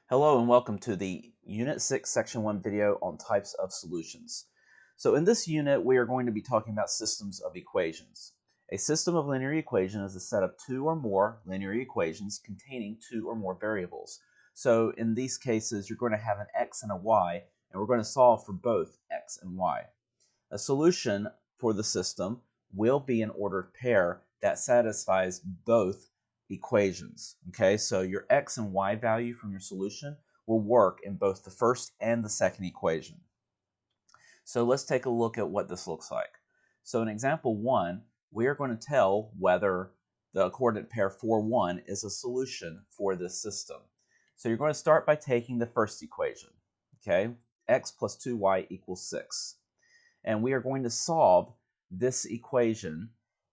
Hello and welcome to the Unit 6 Section 1 video on types of solutions. So in this unit we are going to be talking about systems of equations. A system of linear equation is a set of two or more linear equations containing two or more variables. So in these cases you're going to have an x and a y, and we're going to solve for both x and y. A solution for the system will be an ordered pair that satisfies both equations. Okay, so your x and y value from your solution will work in both the first and the second equation. So let's take a look at what this looks like. So in example 1, we are going to tell whether the coordinate pair 4, 1 is a solution for this system. So you're going to start by taking the first equation. Okay, x plus 2y equals 6. And we are going to solve this equation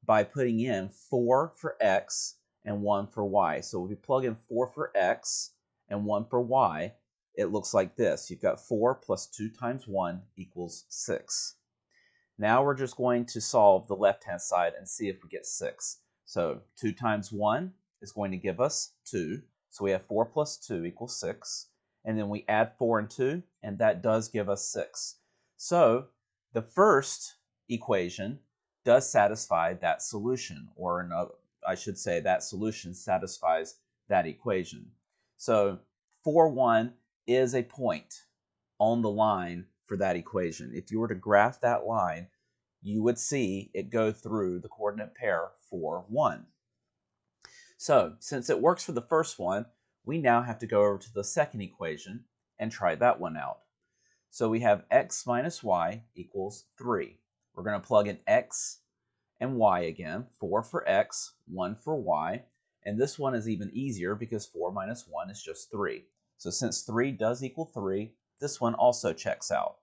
by putting in 4 for x and 1 for y. So if we plug in 4 for x and 1 for y, it looks like this. You've got 4 plus 2 times 1 equals 6. Now we're just going to solve the left-hand side and see if we get 6. So 2 times 1 is going to give us 2. So we have 4 plus 2 equals 6. And then we add 4 and 2, and that does give us 6. So the first equation does satisfy that solution, or I should say that solution satisfies that equation. So 4, 1 is a point on the line for that equation. If you were to graph that line, you would see it go through the coordinate pair 4, 1. So since it works for the first one, we now have to go over to the second equation and try that one out. So we have x minus y equals 3. We're going to plug in x and y again, 4 for x, 1 for y, and this one is even easier because 4 minus 1 is just 3. So since 3 does equal 3, this one also checks out.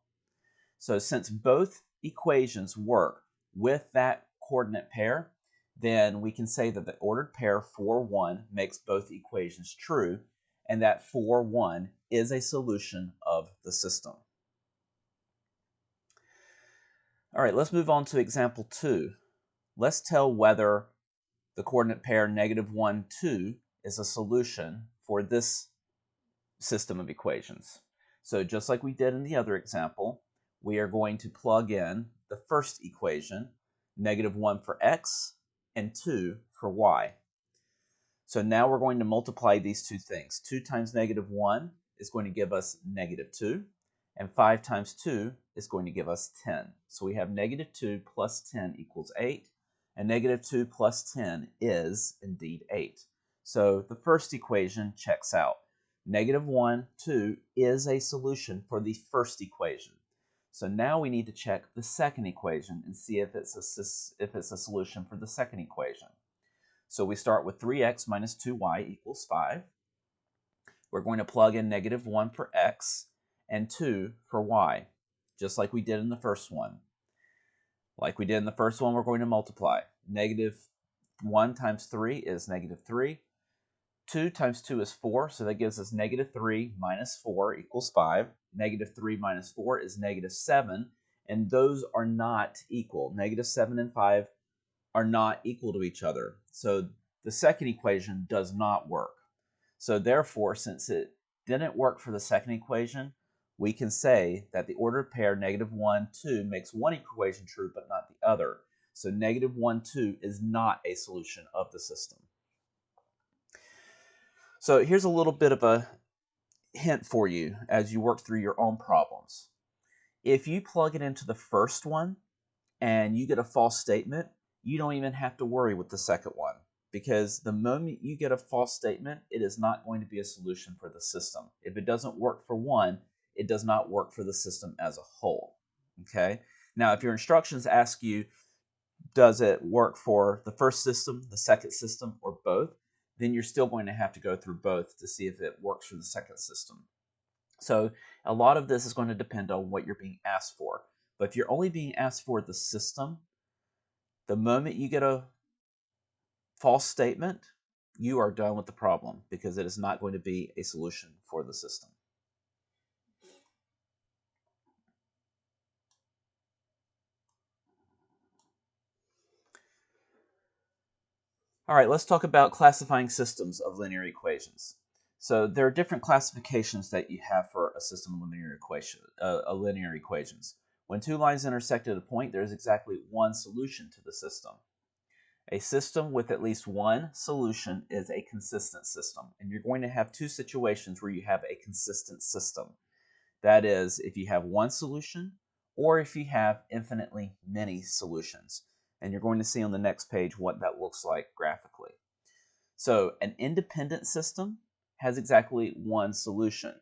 So since both equations work with that coordinate pair, then we can say that the ordered pair 4, 1 makes both equations true, and that 4, 1 is a solution of the system. All right, let's move on to example 2. Let's tell whether the coordinate pair -1, 2 is a solution for this system of equations. So just like we did in the other example, we are going to plug in the first equation, -1 for x and 2 for y. So now we're going to multiply these two things. 2 times -1 is going to give us -2, and 5 times 2 is going to give us 10. So we have -2 plus 10 equals 8, and -2 plus 10 is indeed 8. So the first equation checks out. -1, 2 is a solution for the first equation. So now we need to check the second equation and see if it's a solution for the second equation. So we start with 3x minus 2y equals 5. We're going to plug in -1 for x and 2 for y, just like we did in the first one. Like we did in the first one, we're going to multiply. -1 times 3 is -3. 2 times 2 is 4, so that gives us -3 minus 4 equals 5. -3 minus 4 is -7, and those are not equal. -7 and 5 are not equal to each other. So the second equation does not work. So therefore, since it didn't work for the second equation, we can say that the ordered pair -1, 2 makes one equation true but not the other. So -1, 2 is not a solution of the system. So here's a little bit of a hint for you as you work through your own problems. If you plug it into the first one and you get a false statement, you don't even have to worry with the second one, because the moment you get a false statement, it is not going to be a solution for the system. If it doesn't work for one, it does not work for the system as a whole. Okay? Now, if your instructions ask you, does it work for the first system, the second system, or both, then you're still going to have to go through both to see if it works for the second system. So a lot of this is going to depend on what you're being asked for. But if you're only being asked for the system, the moment you get a false statement, you are done with the problem because it is not going to be a solution for the system. All right, let's talk about classifying systems of linear equations. So there are different classifications that you have for a system of linear equations. When two lines intersect at a point, there is exactly one solution to the system. A system with at least one solution is a consistent system. And you're going to have two situations where you have a consistent system. That is, if you have one solution or if you have infinitely many solutions. And you're going to see on the next page what that looks like graphically. So an independent system has exactly one solution.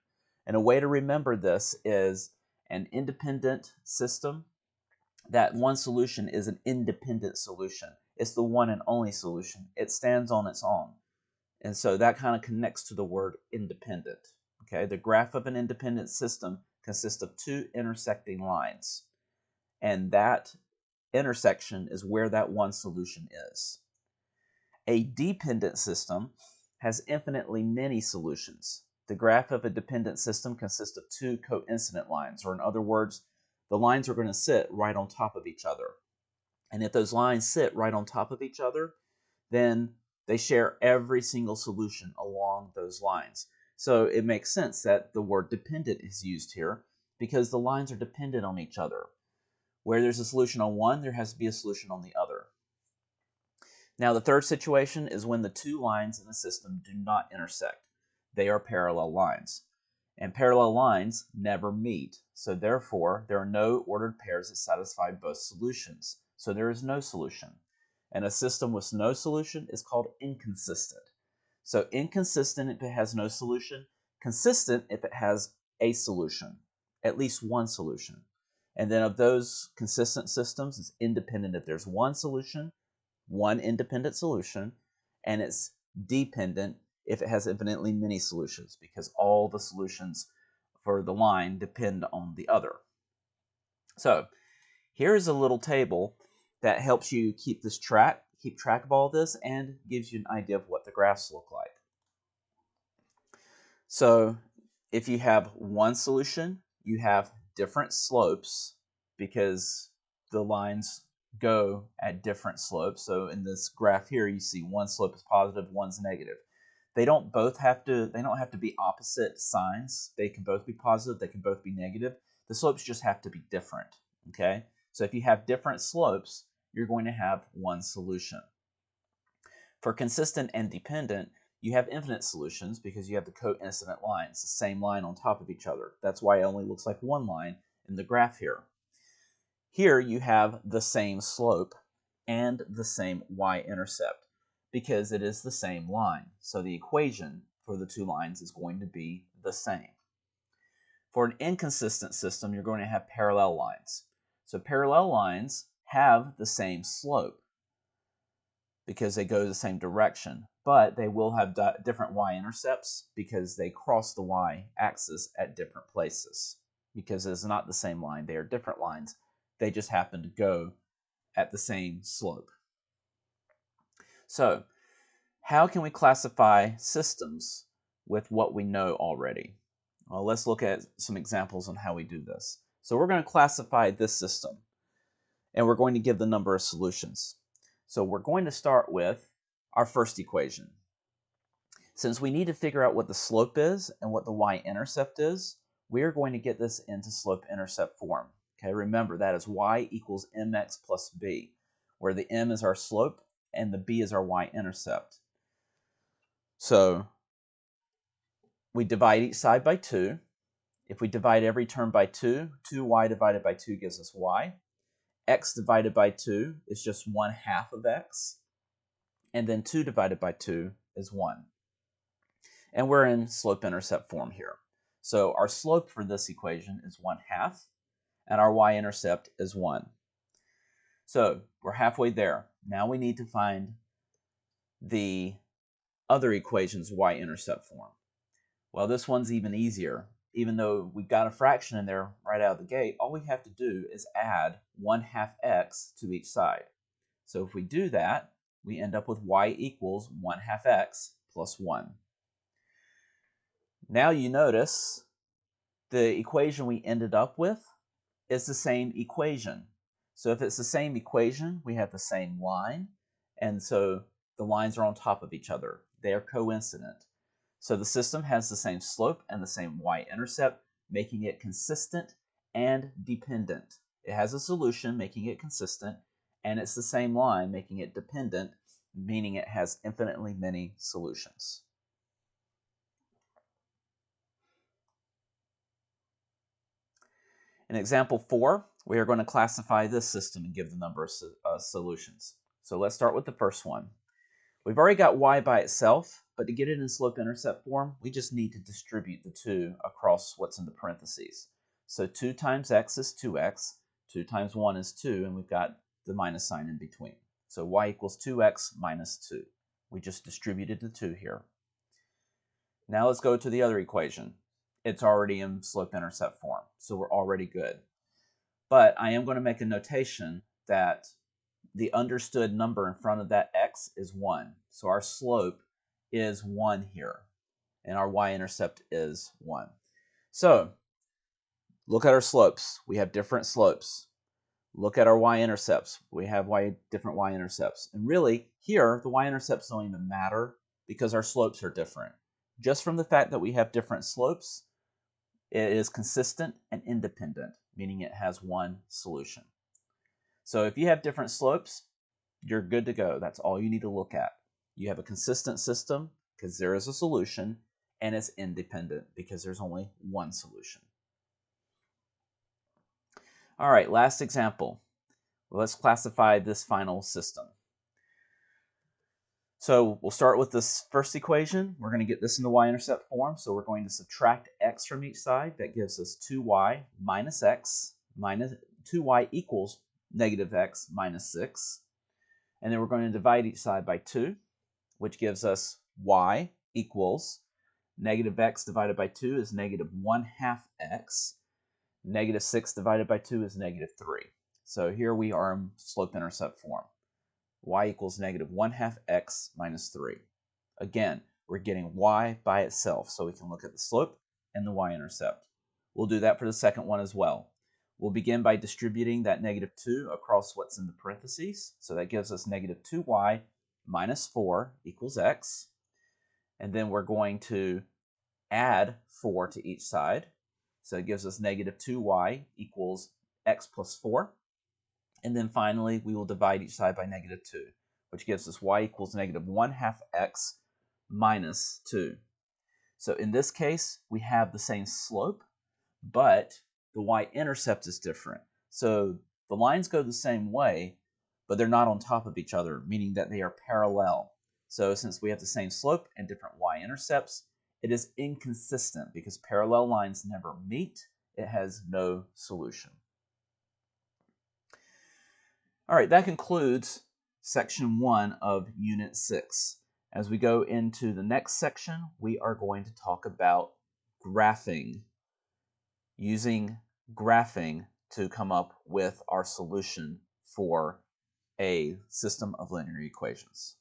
And a way to remember this is an independent system, that one solution is an independent solution. It's the one and only solution. It stands on its own. And so that kind of connects to the word independent. Okay, the graph of an independent system consists of two intersecting lines. And that intersection is where that one solution is. A dependent system has infinitely many solutions. The graph of a dependent system consists of two coincident lines, or in other words, the lines are going to sit right on top of each other. And if those lines sit right on top of each other, then they share every single solution along those lines. So it makes sense that the word dependent is used here because the lines are dependent on each other. Where there's a solution on one, there has to be a solution on the other. Now, the third situation is when the two lines in the system do not intersect. They are parallel lines. And parallel lines never meet. So therefore, there are no ordered pairs that satisfy both solutions. So there is no solution. And a system with no solution is called inconsistent. So inconsistent if it has no solution, consistent if it has a solution, at least one solution. And then of those consistent systems, it's independent if there's one solution, one independent solution, and it's dependent if it has infinitely many solutions, because all the solutions for the line depend on the other. So here's a little table that helps you keep track of all this and gives you an idea of what the graphs look like. So if you have one solution, you have different slopes because the lines go at different slopes. So in this graph here, you see one slope is positive, one's negative. They don't have to be opposite signs. They can both be positive, they can both be negative. The slopes just have to be different, okay? So if you have different slopes, you're going to have one solution. For consistent and dependent, you have infinite solutions because you have the coincident lines, the same line on top of each other. That's why it only looks like one line in the graph here. Here you have the same slope and the same y-intercept because it is the same line. So the equation for the two lines is going to be the same. For an inconsistent system, you're going to have parallel lines. So parallel lines have the same slope because they go the same direction, but they will have different y-intercepts because they cross the y-axis at different places. Because it's not the same line, they are different lines. They just happen to go at the same slope. So, how can we classify systems with what we know already? Well, let's look at some examples on how we do this. So we're going to classify this system, and we're going to give the number of solutions. So we're going to start with our first equation. Since we need to figure out what the slope is and what the y-intercept is, we're going to get this into slope-intercept form. Okay, remember that is y equals mx plus b, where the m is our slope and the b is our y-intercept. So we divide each side by 2. If we divide every term by 2, 2y divided by 2 gives us y. X divided by 2 is just 1/2 of x. And then 2 divided by 2 is 1. And we're in slope-intercept form here. So our slope for this equation is 1/2, and our y-intercept is 1. So we're halfway there. Now we need to find the other equation's y-intercept form. Well, this one's even easier. Even though we've got a fraction in there right out of the gate, all we have to do is add 1/2 x to each side. So if we do that, we end up with y equals 1/2 x plus 1. Now you notice the equation we ended up with is the same equation. So if it's the same equation, we have the same line, and so the lines are on top of each other. They are coincident. So the system has the same slope and the same y-intercept, making it consistent and dependent. It has a solution, making it consistent, and it's the same line, making it dependent, meaning it has infinitely many solutions. In example 4, we are going to classify this system and give the number of solutions. So let's start with the first one. We've already got y by itself, but to get it in slope-intercept form, we just need to distribute the 2 across what's in the parentheses. So 2 times x is 2x, 2 times 1 is 2, and we've got the minus sign in between. So y equals 2x minus 2. We just distributed the 2 here. Now let's go to the other equation. It's already in slope-intercept form, so we're already good. But I am going to make a notation that the understood number in front of that x is 1. So our slope is 1 here, and our y-intercept is 1. So look at our slopes. We have different slopes. Look at our y-intercepts. We have different y-intercepts. And really, here, the y-intercepts don't even matter because our slopes are different. Just from the fact that we have different slopes, it is consistent and independent, meaning it has one solution. So if you have different slopes, you're good to go. That's all you need to look at. You have a consistent system because there is a solution, and it's independent because there's only one solution. All right, last example. Well, let's classify this final system. So we'll start with this first equation. We're going to get this in the y-intercept form, so we're going to subtract x from each side. That gives us 2y minus x minus 2y equals negative x minus 6. And then we're going to divide each side by 2, which gives us y equals negative x divided by 2 is negative 1/2 x. Negative 6 divided by 2 is negative 3. So here we are in slope-intercept form. Y equals negative 1/2 x minus 3. Again, we're getting y by itself, so we can look at the slope and the y-intercept. We'll do that for the second one as well. We'll begin by distributing that negative 2 across what's in the parentheses. So that gives us negative 2y minus 4 equals x. And then we're going to add 4 to each side. So it gives us negative 2y equals x plus 4. And then finally, we will divide each side by negative 2, which gives us y equals negative 1/2 x minus 2. So in this case, we have the same slope, but the y-intercept is different. So the lines go the same way, but they're not on top of each other, meaning that they are parallel. So since we have the same slope and different y-intercepts, it is inconsistent because parallel lines never meet. It has no solution. All right, that concludes section 1 of Unit 6. As we go into the next section, we are going to talk about graphing, using graphing to come up with our solution for a system of linear equations.